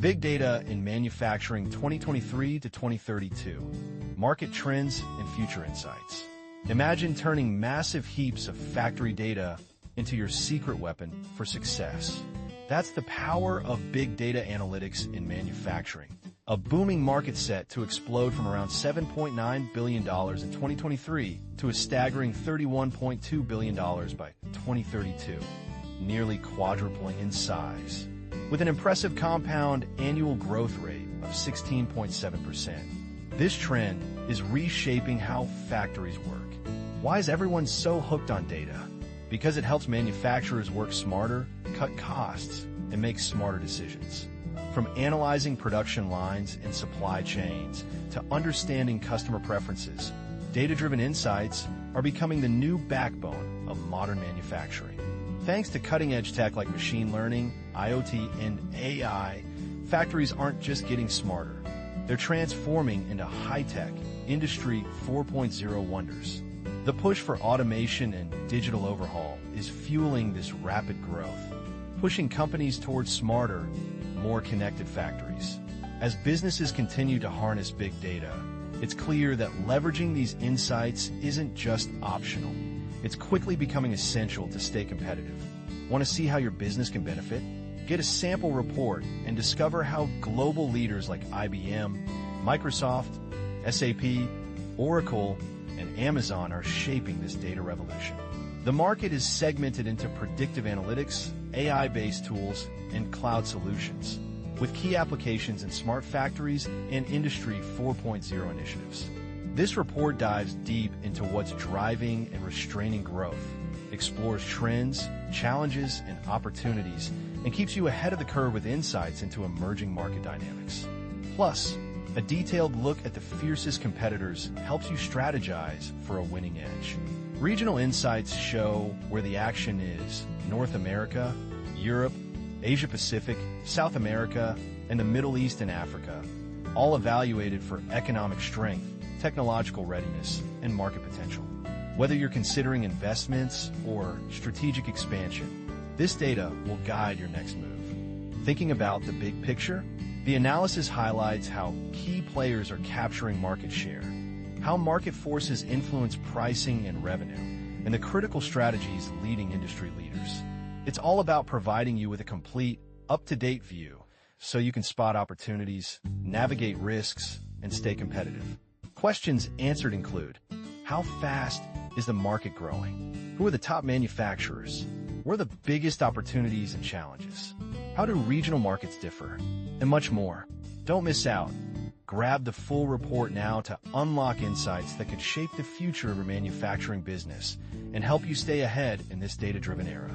Big Data in Manufacturing 2023 to 2032. Market Trends and Future Insights. Imagine turning massive heaps of factory data into your secret weapon for success. That's the power of big data analytics in manufacturing. A booming market set to explode from around $7.9 billion in 2023 to a staggering $31.2 billion by 2032, nearly quadrupling in size. With an impressive compound annual growth rate of 16.7%. This trend is reshaping how factories work. Why is everyone so hooked on data? Because it helps manufacturers work smarter, cut costs, and make smarter decisions. From analyzing production lines and supply chains to understanding customer preferences, data-driven insights are becoming the new backbone of modern manufacturing. Thanks to cutting-edge tech like machine learning, IoT, and AI, factories aren't just getting smarter. They're transforming into high-tech, Industry 4.0 wonders. The push for automation and digital overhaul is fueling this rapid growth, pushing companies towards smarter, more connected factories. As businesses continue to harness big data, it's clear that leveraging these insights isn't just optional. It's quickly becoming essential to stay competitive. Want to see how your business can benefit? Get a sample report and discover how global leaders like IBM, Microsoft, SAP, Oracle, and Amazon are shaping this data revolution. The market is segmented into predictive analytics, AI-based tools, and cloud solutions, with key applications in smart factories and Industry 4.0 initiatives. This report dives deep into what's driving and restraining growth, explores trends, challenges, and opportunities, and keeps you ahead of the curve with insights into emerging market dynamics. Plus, a detailed look at the fiercest competitors helps you strategize for a winning edge. Regional insights show where the action is: North America, Europe, Asia Pacific, South America, and the Middle East and Africa, all evaluated for economic strength, technological readiness, and market potential. Whether you're considering investments or strategic expansion, this data will guide your next move. Thinking about the big picture, the analysis highlights how key players are capturing market share, how market forces influence pricing and revenue, and the critical strategies leading industry leaders. It's all about providing you with a complete, up-to-date view so you can spot opportunities, navigate risks, and stay competitive. Questions answered include: how fast is the market growing? Who are the top manufacturers? What are the biggest opportunities and challenges? How do regional markets differ? And much more. Don't miss out. Grab the full report now to unlock insights that could shape the future of your manufacturing business and help you stay ahead in this data-driven era.